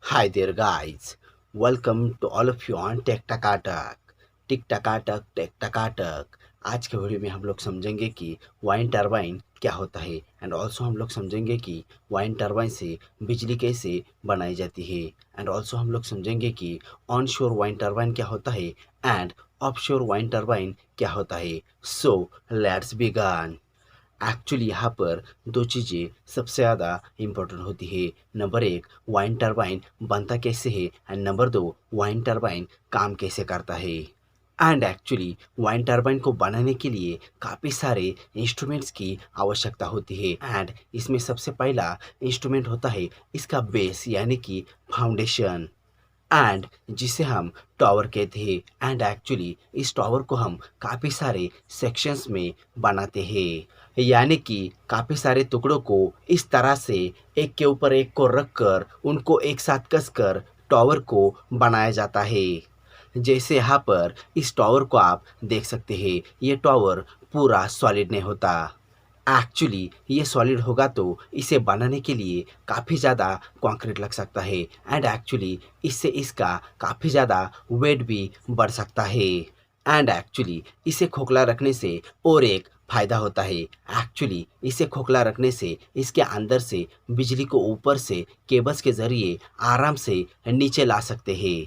Hi there, guys. Welcome to all of you on tech Takatak टिक Takatak tech Takatak. आज के video में हम लोग समझेंगे कि वाइन टरबाइन क्या होता है एंड ऑल्सो हम लोग समझेंगे कि वाइन टरबाइन से बिजली कैसे बनाई जाती है एंड ऑल्सो हम लोग समझेंगे कि ऑन शोर वाइन टरबाइन क्या होता है एंड ऑफशोर वाइन टरबाइन क्या होता है। So let's begin. एक्चुअली यहाँ पर दो चीज़ें सबसे ज़्यादा इम्पोर्टेंट होती है। नंबर एक, वाइन टरबाइन बनता कैसे है एंड नंबर दो, वाइन टरबाइन काम कैसे करता है। एंड एक्चुअली वाइन टरबाइन को बनाने के लिए काफ़ी सारे इंस्ट्रूमेंट्स की आवश्यकता होती है एंड इसमें सबसे पहला इंस्ट्रूमेंट होता है इसका बेस यानी कि फाउंडेशन एंड जिसे हम टॉवर कहते हैं। एंड एक्चुअली इस टॉवर को हम काफ़ी सारे सेक्शंस में बनाते हैं यानी कि काफ़ी सारे टुकड़ों को इस तरह से एक के ऊपर एक को रख कर उनको एक साथ कसकर टॉवर को बनाया जाता है। जैसे यहाँ पर इस टॉवर को आप देख सकते हैं, ये टॉवर पूरा सॉलिड नहीं होता। एक्चुअली ये सॉलिड होगा तो इसे बनाने के लिए काफ़ी ज़्यादा कंक्रीट लग सकता है एंड एक्चुअली इससे इसका काफ़ी ज़्यादा वेट भी बढ़ सकता है। एंड एक्चुअली इसे खोखला रखने से और एक फ़ायदा होता है। एक्चुअली इसे खोखला रखने से इसके अंदर से बिजली को ऊपर से केबल्स के ज़रिए आराम से नीचे ला सकते हैं।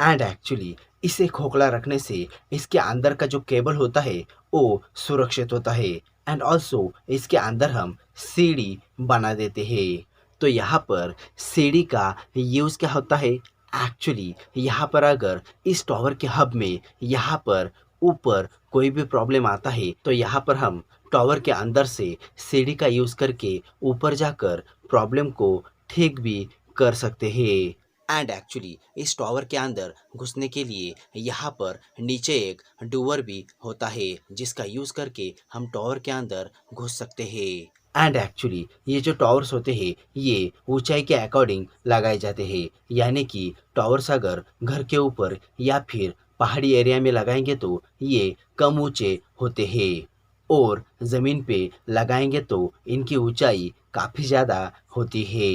एंड एक्चुअली इसे खोखला रखने से इसके अंदर का जो केबल होता है वो सुरक्षित होता है एंड ऑल्सो इसके अंदर हम सीढ़ी बना देते हैं। तो यहाँ पर सीढ़ी का यूज़ क्या होता है। एक्चुअली यहाँ पर अगर इस टॉवर के हब में यहाँ पर ऊपर कोई भी प्रॉब्लम आता है तो यहाँ पर हम टॉवर के अंदर से सीढ़ी का यूज़ करके ऊपर जाकर प्रॉब्लम को ठीक भी कर सकते हैं। एंड एक्चुअली इस टॉवर के अंदर घुसने के लिए यहाँ पर नीचे एक डोर भी होता है जिसका यूज़ करके हम टॉवर के अंदर घुस सकते हैं। एंड एक्चुअली ये जो टॉवर्स होते हैं ये ऊंचाई के अकॉर्डिंग लगाए जाते हैं यानी कि टॉवर्स अगर घर के ऊपर या फिर पहाड़ी एरिया में लगाएंगे तो ये कम ऊंचे होते हैं और ज़मीन पे लगाएंगे तो इनकी ऊंचाई काफ़ी ज़्यादा होती है।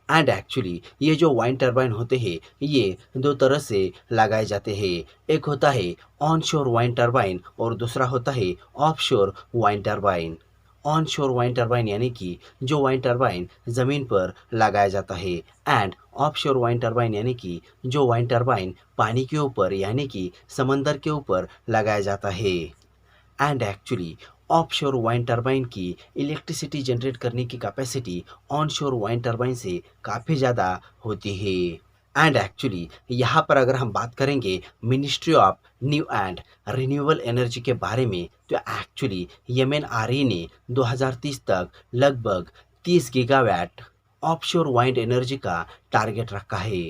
एंड एक्चुअली ये जो वाइन टरबाइन होते हैं ये दो तरह से लगाए जाते हैं। एक होता है ऑन शोर वाइन टरबाइन और दूसरा होता है ऑफ शोर वाइन टरबाइन। ऑन शोर वाइन टरबाइन यानी कि जो वाइन टरबाइन ज़मीन पर लगाया जाता है एंड ऑफ शोर वाइन टरबाइन यानी कि जो वाइन टरबाइन पानी के ऊपर यानी कि समंदर के ऊपर लगाया जाता है। And actually offshore wine turbine की इलेक्ट्रिसिटी जनरेट करने की कैपेसिटी ऑनशोर वाइन टरबाइन से काफ़ी ज़्यादा होती है। एंड एक्चुअली यहाँ पर अगर हम बात करेंगे ministry of new and renewable energy के बारे में तो एक्चुअली यमएनआरई ने 2030 तक लगभग 30 गीगावाट ऑफशोर वाइंड एनर्जी का टारगेट रखा है।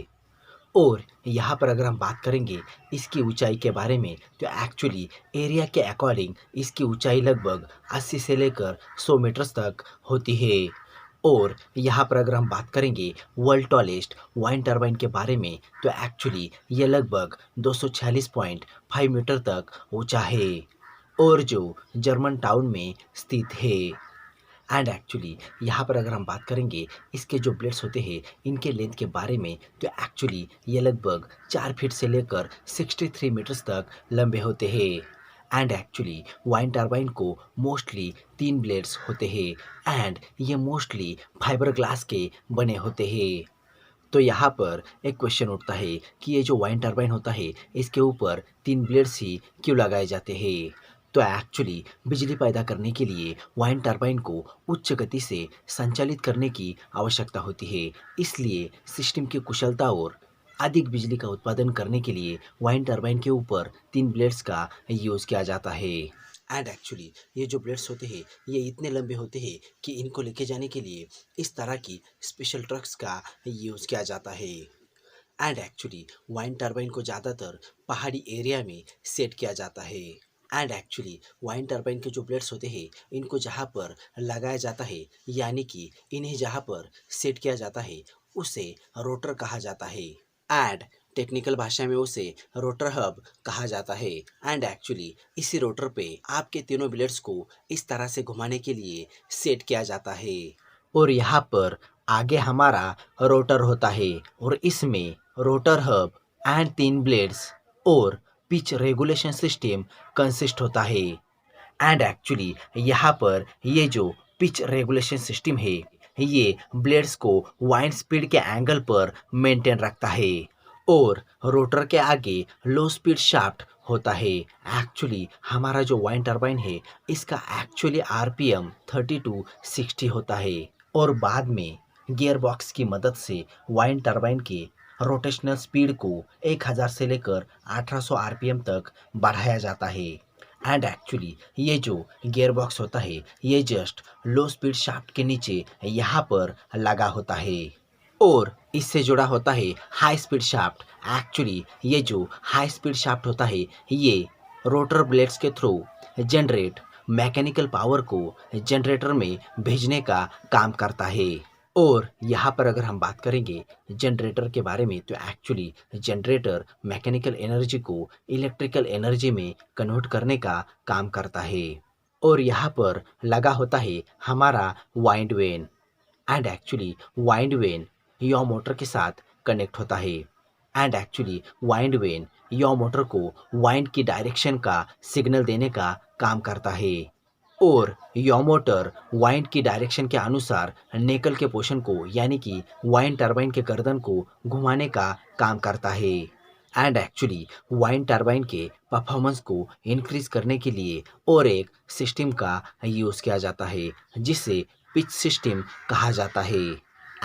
और यहाँ पर अगर हम बात करेंगे इसकी ऊंचाई के बारे में तो एक्चुअली एरिया के अकॉर्डिंग इसकी ऊंचाई लगभग 80 से लेकर 100 मीटर्स तक होती है। और यहाँ पर अगर हम बात करेंगे वर्ल्ड टॉलेस्ट वाइन टरबाइन के बारे में तो एक्चुअली ये लगभग 246.5 मीटर तक ऊंचा है और जो जर्मन टाउन में स्थित है। एंड एक्चुअली यहाँ पर अगर हम बात करेंगे इसके जो ब्लेड्स होते हैं इनके लेंथ के बारे में तो एक्चुअली ये लगभग 4 फीट से लेकर 63 मीटर्स तक लंबे होते हैं। एंड एक्चुअली वाइन टरबाइन को मोस्टली 3 ब्लेड्स होते हैं एंड ये मोस्टली फाइबर ग्लास के बने होते हैं। तो यहाँ पर एक क्वेश्चन उठता है कि ये जो वाइन टरबाइन होता है इसके ऊपर 3 ब्लेड्स ही क्यों लगाए जाते हैं। तो एक्चुअली बिजली पैदा करने के लिए वाइन टरबाइन को उच्च गति से संचालित करने की आवश्यकता होती है, इसलिए सिस्टम की कुशलता और अधिक बिजली का उत्पादन करने के लिए वाइन टरबाइन के ऊपर 3 ब्लेड्स का यूज़ किया जाता है। एंड एक्चुअली ये जो ब्लेड्स होते हैं ये इतने लंबे होते हैं कि इनको लेके जाने के लिए इस तरह की स्पेशल ट्रक्स का यूज़ किया जाता है। एंड एक्चुअली वाइन टरबाइन को ज़्यादातर पहाड़ी एरिया में सेट किया जाता है। एंड एक्चुअली वाइन टरबाइन के जो ब्लेड्स होते हैं इनको जहाँ पर लगाया जाता है यानी कि इन्हें जहाँ पर सेट किया जाता है उसे रोटर कहा जाता है एंड टेक्निकल भाषा में उसे रोटर हब कहा जाता है। एंड एक्चुअली इसी रोटर पे आपके तीनों ब्लेड्स को इस तरह से घुमाने के लिए सेट किया जाता है और यहाँ पर आगे हमारा रोटर होता है और इसमें रोटर हब एंड 3 ब्लेड्स और पिच रेगुलेशन सिस्टम कंसिस्ट होता है। एंड एक्चुअली यहाँ पर ये जो पिच रेगुलेशन सिस्टम है ये ब्लेड्स को वाइंड स्पीड के एंगल पर मेंटेन रखता है और रोटर के आगे लो स्पीड शाफ्ट होता है। एक्चुअली हमारा जो वाइंड टरबाइन है इसका एक्चुअली आरपीएम 30 to 60 होता है और बाद में गियर बॉक्स की मदद से वाइंड टरबाइन के रोटेशनल स्पीड को 1000 से लेकर 1800 आरपीएम तक बढ़ाया जाता है। एंड एक्चुअली ये जो गियर बॉक्स होता है ये जस्ट लो स्पीड शाफ्ट के नीचे यहाँ पर लगा होता है और इससे जुड़ा होता है हाई स्पीड शाफ्ट। एक्चुअली ये जो हाई स्पीड शाफ्ट होता है ये रोटर ब्लेड्स के थ्रू जनरेट मैकेनिकल पावर को जनरेटर में भेजने का काम करता है। और यहाँ पर अगर हम बात करेंगे जनरेटर के बारे में तो एक्चुअली जनरेटर मैकेनिकल एनर्जी को इलेक्ट्रिकल एनर्जी में कन्वर्ट करने का काम करता है। और यहाँ पर लगा होता है हमारा wind when and actually wind when यह मोटर के साथ कनेक्ट होता है एंड एक्चुअली वाइंड वेन यह मोटर को वाइंड की डायरेक्शन का सिग्नल देने का काम करता है और यह मोटर वाइंड की डायरेक्शन के अनुसार नेकल के पोर्शन को यानी कि वाइंड टरबाइन के गर्दन को घुमाने का काम करता है। एंड एक्चुअली वाइंड टरबाइन के परफॉर्मेंस को इंक्रीज करने के लिए और एक सिस्टम का यूज़ किया जाता है जिसे पिच सिस्टम कहा जाता है।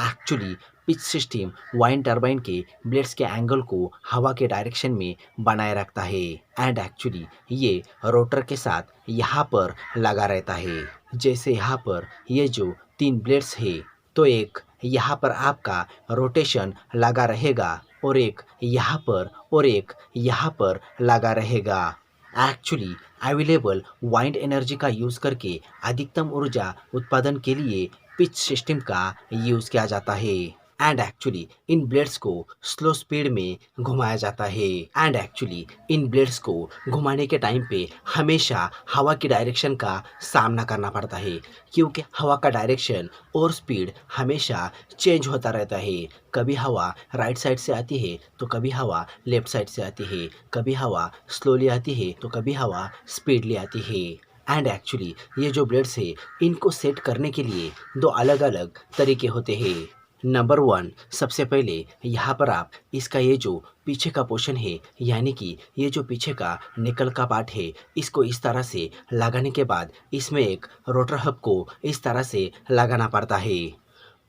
Actually pitch system wind turbine के ब्लेड्स के एंगल को हवा के डायरेक्शन में बनाए रखता है एंड एक्चुअली ये रोटर के साथ यहाँ पर लगा रहता है। जैसे यहाँ पर ये जो 3 ब्लेड्स है तो एक यहाँ पर आपका रोटेशन लगा रहेगा और एक यहाँ पर और एक यहाँ पर लगा रहेगा। एक्चुअली अवेलेबल वाइंड एनर्जी का यूज़ करके अधिकतम ऊर्जा उत्पादन के लिए पिच सिस्टम का यूज़ किया जाता है एंड एक्चुअली इन ब्लेड्स को स्लो स्पीड में घुमाया जाता है। एंड एक्चुअली इन ब्लेड्स को घुमाने के टाइम पे हमेशा हवा की डायरेक्शन का सामना करना पड़ता है क्योंकि हवा का डायरेक्शन और स्पीड हमेशा चेंज होता रहता है। कभी हवा राइट साइड से आती है तो कभी हवा लेफ्ट साइड से आती है, कभी हवा स्लोली आती है तो कभी हवा स्पीडली आती है। एंड एक्चुअली ये जो ब्लेड्स है इनको सेट करने के लिए 2 अलग अलग तरीके होते हैं। नंबर 1 सबसे पहले यहाँ पर आप इसका ये जो पीछे का पोर्शन है यानी कि ये जो पीछे का निकल का पार्ट है इसको इस तरह से लगाने के बाद इसमें एक रोटर हब को इस तरह से लगाना पड़ता है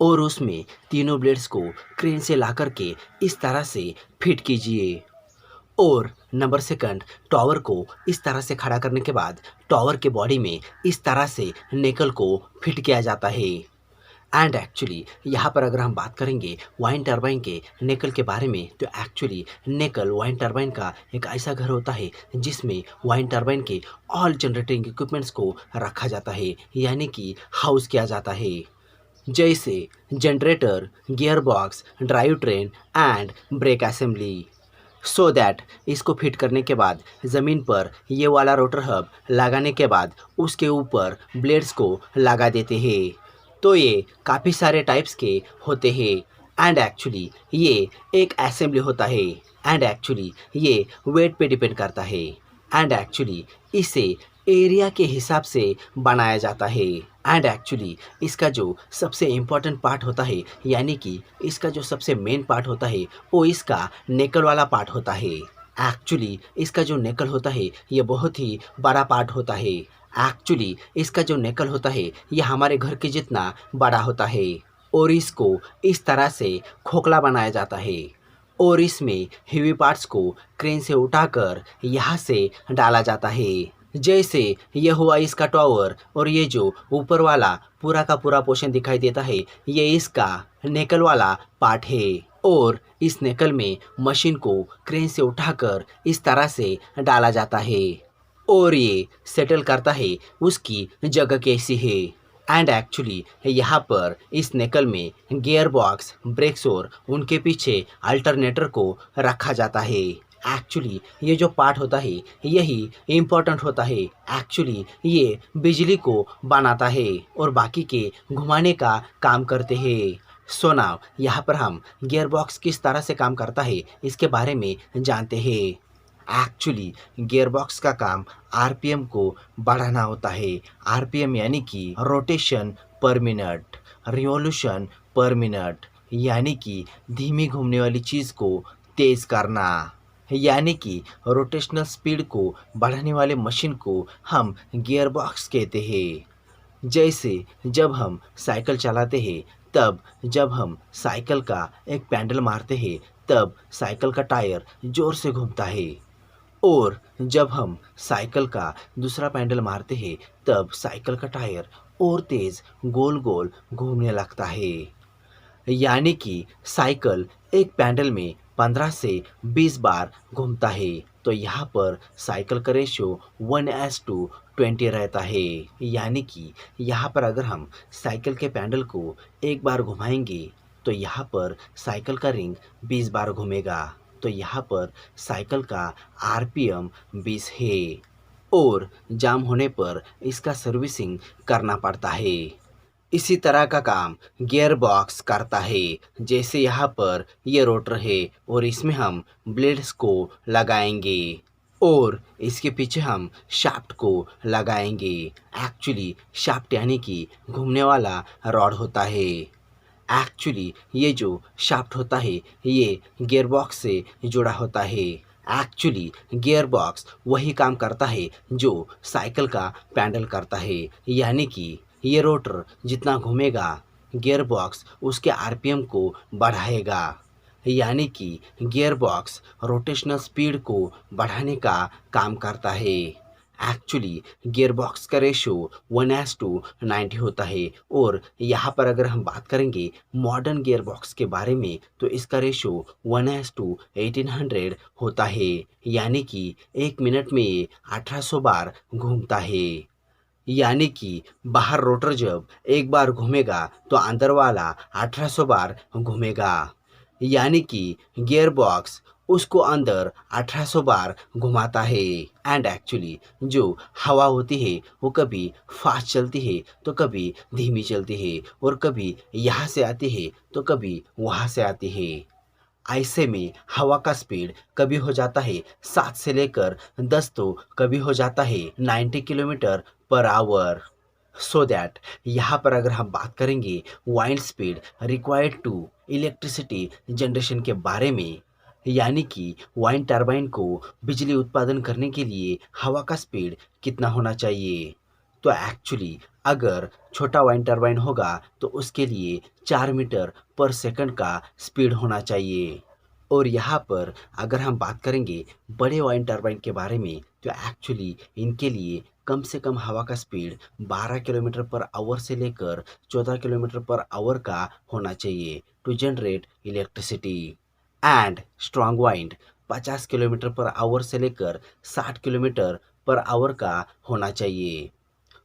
और उसमें तीनों ब्लेड्स को क्रेन से ला करके इस तरह से फिट कीजिए। और नंबर 2 टॉवर को इस तरह से खड़ा करने के बाद टॉवर के बॉडी में इस तरह से नेकल को फिट किया जाता है। एंड एक्चुअली यहाँ पर अगर हम बात करेंगे वाइंड टरबाइन के नेकल के बारे में तो एक्चुअली नेकल वाइंड टरबाइन का एक ऐसा घर होता है जिसमें वाइंड टरबाइन के ऑल जनरेटिंग इक्विपमेंट्स को रखा जाता है यानी कि हाउस किया जाता है, जैसे generator, gear box, drive train and brake assembly. So that इसको फिट करने के बाद ज़मीन पर ये वाला रोटर हब लगाने के बाद उसके ऊपर ब्लेड्स को लगा देते हैं। तो ये काफ़ी सारे टाइप्स के होते हैं एंड एक्चुअली ये एक असेंबली होता है एंड एक्चुअली ये वेट पे डिपेंड करता है एंड एक्चुअली इसे एरिया के हिसाब से बनाया जाता है। एंड एक्चुअली इसका जो सबसे इम्पॉर्टेंट पार्ट होता है यानी कि इसका जो सबसे मेन पार्ट होता है वो इसका नेकल वाला पार्ट होता है। एक्चुअली इसका जो नेकल होता है ये बहुत ही बड़ा पार्ट होता है। एक्चुअली इसका जो नेकल होता है ये हमारे घर के जितना बड़ा होता है और इसको इस तरह से खोखला बनाया जाता है और इसमें हेवी पार्ट्स को क्रेन से उठाकर यहाँ से डाला जाता है। जैसे ये हुआ इसका टॉवर और ये जो ऊपर वाला पूरा का पूरा पोर्शन दिखाई देता है ये इसका नेकल वाला पार्ट है और इस नेकल में मशीन को क्रेन से उठाकर इस तरह से डाला जाता है और ये सेटल करता है उसकी जगह कैसी है। एंड एक्चुअली यहाँ पर इस नेकल में गियर बॉक्स, ब्रेक्स और उनके पीछे अल्टरनेटर को रखा जाता है। एक्चुअली ये जो पार्ट होता है यही इम्पोर्टेंट होता है। एक्चुअली ये बिजली को बनाता है और बाकी के घुमाने का काम करते हैं। सो नाउ यहाँ पर हम गियर बॉक्स किस तरह से काम करता है इसके बारे में जानते हैं। एक्चुअली गियर बॉक्स का काम आरपीएम को बढ़ाना होता है। आरपीएम यानी कि रोटेशन पर मिनट, रिवॉल्यूशन पर मिनट, यानी कि धीमी घूमने वाली चीज़ को तेज करना, यानी कि रोटेशनल स्पीड को बढ़ाने वाले मशीन को हम गियर बॉक्स कहते हैं। जैसे जब हम साइकिल चलाते हैं, तब जब हम साइकिल का एक पैडल मारते हैं, तब साइकिल का टायर जोर से घूमता है, और जब हम साइकिल का दूसरा पैडल मारते हैं, तब साइकिल का टायर और तेज गोल गोल घूमने लगता है। यानी कि साइकिल एक पैडल में 15 से 20 बार घूमता है। तो यहाँ पर साइकिल का रेशियो 1:20 रहता है। यानी कि यहाँ पर अगर हम साइकिल के पैडल को एक बार घुमाएंगे, तो यहाँ पर साइकिल का रिंग 20 बार घूमेगा। तो यहाँ पर साइकिल का आरपीएम 20 है, और जाम होने पर इसका सर्विसिंग करना पड़ता है। इसी तरह का काम गियर बॉक्स करता है। जैसे यहाँ पर ये रोटर है, और इसमें हम ब्लेड्स को लगाएंगे, और इसके पीछे हम शाफ्ट को लगाएंगे। एक्चुअली शाफ्ट यानी कि घूमने वाला रॉड होता है। एक्चुअली ये जो शाफ्ट होता है ये गियर बॉक्स से जुड़ा होता है। एक्चुअली गियर बॉक्स वही काम करता है जो साइकिल का पैडल करता है। यानी कि ये रोटर जितना घूमेगा, गियर बॉक्स उसके आरपीएम को बढ़ाएगा। यानी कि गियर बॉक्स रोटेशनल स्पीड को बढ़ाने का काम करता है। एक्चुअली गियर बॉक्स का रेशो 1:90 होता है, और यहाँ पर अगर हम बात करेंगे मॉडर्न गियर बॉक्स के बारे में, तो इसका रेशो 1:1800 होता है। यानी कि 1 मिनट में ये 1800 बार घूमता है। यानी कि बाहर रोटर जब एक बार घूमेगा, तो अंदर वाला 1800 बार घूमेगा। यानी कि गियर बॉक्स उसको अंदर 1800 बार घुमाता है। एंड एक्चुअली जो हवा होती है वो कभी फास्ट चलती है, तो कभी धीमी चलती है, और कभी यहाँ से आती है तो कभी वहाँ से आती है। ऐसे में हवा का स्पीड कभी हो जाता है 7 से लेकर 10, तो कभी हो जाता है 90 kilometre per our. So that यहाँ पर अगर हम बात करेंगे wind speed required to electricity generation के बारे में, यानी कि वाइंड टरबाइन को बिजली उत्पादन करने के लिए हवा का स्पीड कितना होना चाहिए। तो एक्चुअली अगर छोटा वाइंड टरबाइन होगा तो उसके लिए 4 मीटर पर सेकंड का स्पीड होना चाहिए। और यहाँ पर अगर हम बात करेंगे बड़े वाइंड टरबाइन के बारे में, तो एक्चुअली इनके लिए कम से कम हवा का स्पीड 12 किलोमीटर पर आवर से लेकर 14 किलोमीटर पर आवर का होना चाहिए to generate electricity. And strong wind 50 kilometre per hour से लेकर 60 किलोमीटर पर आवर का होना चाहिए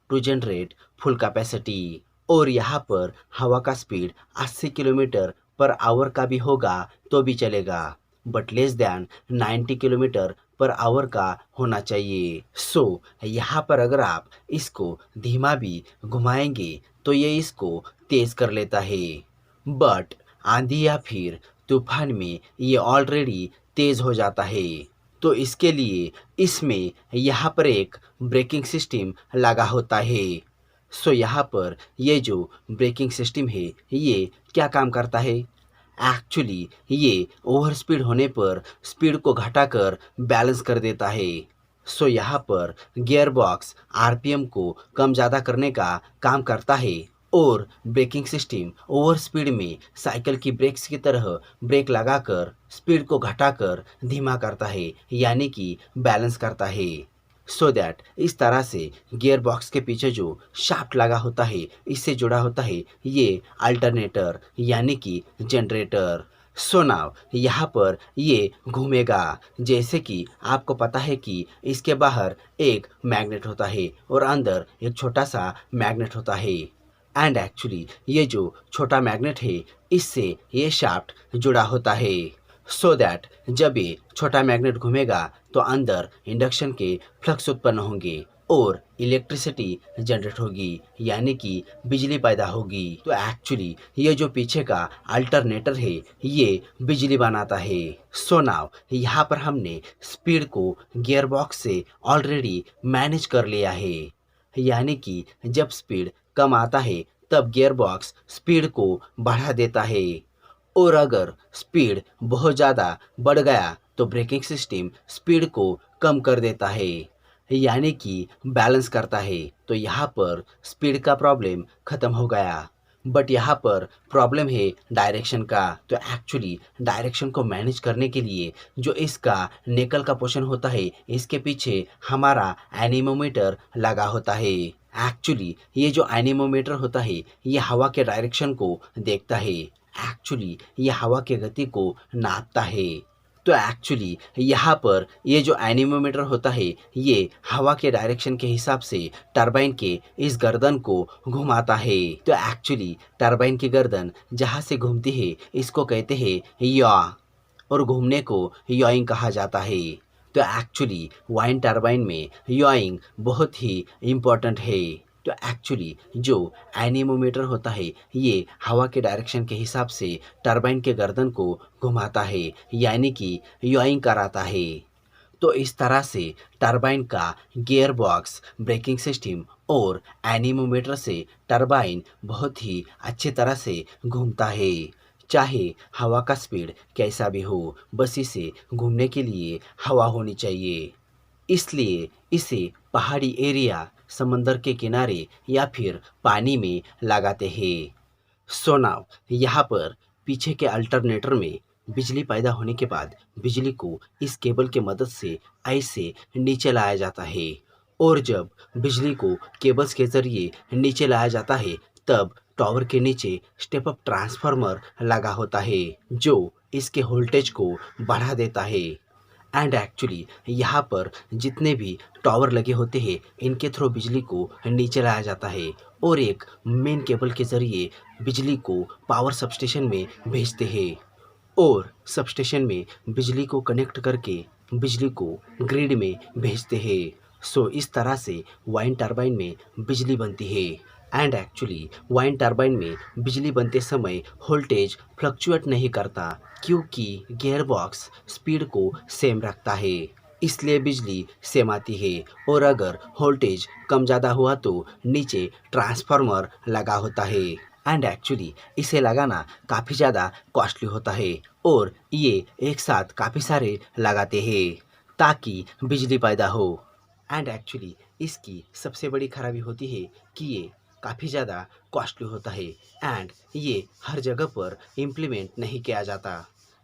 टू जनरेट फुल कैपेसिटी। और यहाँ पर हवा का स्पीड 80 किलोमीटर पर आवर का भी होगा तो भी चलेगा, but less than 90 kilometre per our का होना चाहिए। सो यहाँ पर अगर आप इसको धीमा भी घुमाएंगे तो ये इसको तेज कर लेता है, बट आंधी या फिर तूफान में ये ऑलरेडी तेज हो जाता है। तो इसके लिए इसमें यहाँ पर एक ब्रेकिंग सिस्टम लगा होता है। सो यहाँ पर ये जो ब्रेकिंग सिस्टम है ये क्या काम करता है। एक्चुअली ये ओवर स्पीड होने पर स्पीड को घटाकर बैलेंस कर देता है। सो यहाँ पर गियर बॉक्स आरपीएम को कम ज़्यादा करने का काम करता है, और ब्रेकिंग सिस्टम ओवर स्पीड में साइकिल की ब्रेक्स की तरह ब्रेक लगाकर स्पीड को घटाकर धीमा करता है, यानी कि बैलेंस करता है। सो दैट इस तरह से गियर बॉक्स के पीछे जो शाफ्ट लगा होता है इससे जुड़ा होता है ये अल्टरनेटर यानी कि जनरेटर। सो नाउ यहाँ पर ये घूमेगा। जैसे कि आपको पता है कि इसके बाहर एक मैग्नेट होता है और अंदर एक छोटा सा मैग्नेट होता है। एंड एक्चुअली ये जो छोटा मैग्नेट है इससे ये शाफ्ट जुड़ा होता है। सो दैट जब ये छोटा मैग्नेट घूमेगा तो अंदर इंडक्शन के फ्लक्स उत्पन्न होंगे, और इलेक्ट्रिसिटी जनरेट होगी, यानी कि बिजली पैदा होगी। तो एक्चुअली ये जो पीछे का अल्टरनेटर है ये बिजली बनाता है। सो नाउ यहाँ पर हमने स्पीड को गियर बॉक्स से ऑलरेडी मैनेज कर लिया है, यानी कि जब स्पीड कम आता है तब गियर बॉक्स स्पीड को बढ़ा देता है, और अगर स्पीड बहुत ज़्यादा बढ़ गया तो ब्रेकिंग सिस्टम स्पीड को कम कर देता है, यानी कि बैलेंस करता है। तो यहाँ पर स्पीड का प्रॉब्लम ख़त्म हो गया, बट यहाँ पर प्रॉब्लम है डायरेक्शन का। तो एक्चुअली डायरेक्शन को मैनेज करने के लिए जो इसका निकल का पोर्शन होता है इसके पीछे हमारा एनीमोमीटर लगा होता है। एक्चुअली ये जो एनीमोमीटर होता है ये हवा के डायरेक्शन को देखता है, एक्चुअली ये हवा की गति को नापता है। तो एक्चुअली यहाँ पर ये जो एनीमोमीटर होता है ये हवा के डायरेक्शन के हिसाब से टरबाइन के इस गर्दन को घुमाता है। तो एक्चुअली टरबाइन की गर्दन जहाँ से घूमती है इसको कहते हैं यॉ, और घूमने को यॉइंग कहा जाता है। तो एक्चुअली वाइन टरबाइन में यॉइंग बहुत ही इम्पोर्टेंट है। तो एक्चुअली जो एनीमोमीटर होता है ये हवा के डायरेक्शन के हिसाब से टरबाइन के गर्दन को घुमाता है, यानी कि यॉइंग कराता है। तो इस तरह से टरबाइन का गियर बॉक्स, ब्रेकिंग सिस्टम और एनीमोमीटर से टरबाइन बहुत ही अच्छी तरह से घूमता है। चाहे हवा का स्पीड कैसा भी हो, बस इसे घूमने के लिए हवा होनी चाहिए। इसलिए इसे पहाड़ी एरिया, समंदर के किनारे या फिर पानी में लगाते हैं। सो नाउ यहाँ पर पीछे के अल्टरनेटर में बिजली पैदा होने के बाद बिजली को इस केबल के मदद से ऐसे नीचे लाया जाता है, और जब बिजली को केबल्स के ज़रिए नीचे लाया जाता है तब टावर के नीचे स्टेप अप ट्रांसफार्मर लगा होता है जो इसके वोल्टेज को बढ़ा देता है। एंड एक्चुअली यहाँ पर जितने भी टावर लगे होते हैं इनके थ्रू बिजली को नीचे लाया जाता है, और एक मेन केबल के ज़रिए बिजली को पावर सबस्टेशन में भेजते हैं, और सबस्टेशन में बिजली को कनेक्ट करके बिजली को ग्रिड में भेजते हैं। सो इस तरह से वाइन टरबाइन में बिजली बनती है। एंड एक्चुअली वाइन टरबाइन में बिजली बनते समय वोल्टेज फ्लक्चुएट नहीं करता, क्योंकि गियर बॉक्स स्पीड को सेम रखता है, इसलिए बिजली सेम आती है। और अगर वोल्टेज कम ज़्यादा हुआ तो नीचे ट्रांसफार्मर लगा होता है। एंड एक्चुअली इसे लगाना काफ़ी ज़्यादा कॉस्टली होता है, और ये एक साथ काफ़ी सारे लगाते हैं ताकि बिजली पैदा हो। एंड एक्चुअली इसकी सबसे बड़ी खराबी होती है कि ये काफ़ी ज़्यादा कॉस्टली होता है, एंड ये हर जगह पर इम्प्लीमेंट नहीं किया जाता,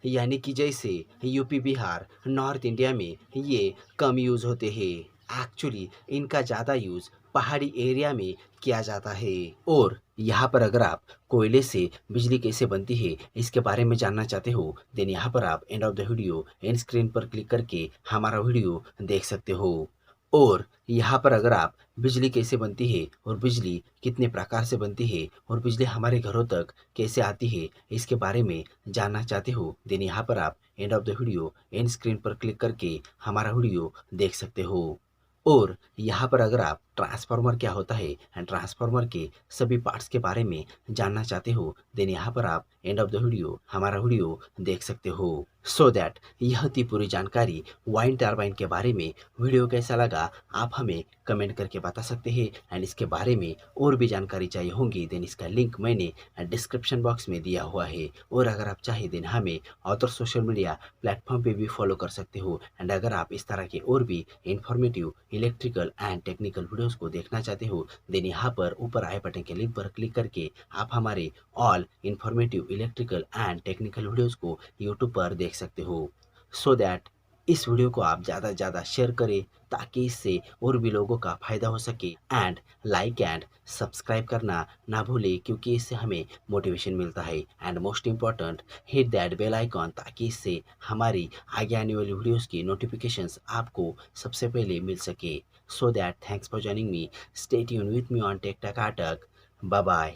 यानी कि जैसे यूपी, बिहार, नॉर्थ इंडिया में ये कम यूज़ होते हैं। एक्चुअली इनका ज़्यादा यूज़ पहाड़ी एरिया में किया जाता है। और यहाँ पर अगर आप कोयले से बिजली कैसे बनती है इसके बारे में जानना चाहते हो, देन यहाँ पर आप end of the video and screen पर क्लिक करके हमारा वीडियो देख सकते हो। और यहाँ पर अगर आप बिजली कैसे बनती है और बिजली कितने प्रकार से बनती है और बिजली हमारे घरों तक कैसे आती है इसके बारे में जानना चाहते हो, देन यहाँ पर आप end of the video and screen पर क्लिक करके हमारा वीडियो देख सकते हो। और यहाँ पर अगर आप ट्रांसफार्मर क्या होता है एंड ट्रांसफार्मर के सभी पार्ट्स के बारे में जानना चाहते हो, देन यहाँ पर आप एंड ऑफ द वीडियो हमारा वीडियो देख सकते हो। सो दैट यह थी पूरी जानकारी वाइन टरबाइन के बारे में। वीडियो कैसा लगा आप हमें कमेंट करके बता सकते हैं, एंड इसके बारे में और भी जानकारी चाहिए होंगी देन इसका लिंक मैंने डिस्क्रिप्शन बॉक्स में दिया हुआ है। और अगर आप चाहे देन हमें अदर सोशल मीडिया प्लेटफॉर्म पे भी फॉलो कर सकते हो। एंड अगर आप इस तरह के और भी informative electrical and technical videos को देखना चाहते हो, देन यहाँ पर ऊपर आई बटन के लिंक पर क्लिक करके आप हमारे all informative electrical and technical videos को यूट्यूब पर देख सकते हो। सो दैट इस वीडियो को आप ज़्यादा से ज़्यादा शेयर करें ताकि इससे और भी लोगों का फ़ायदा हो सके। एंड लाइक एंड सब्सक्राइब करना ना भूलें, क्योंकि इससे हमें मोटिवेशन मिलता है। And most important, hit that bell icon ताकि इससे हमारी आगे आने वाली वीडियोस की नोटिफिकेशंस आपको सबसे पहले मिल सके। So that thanks for joining me, stay tune with me on tech Takatak. Bye bye.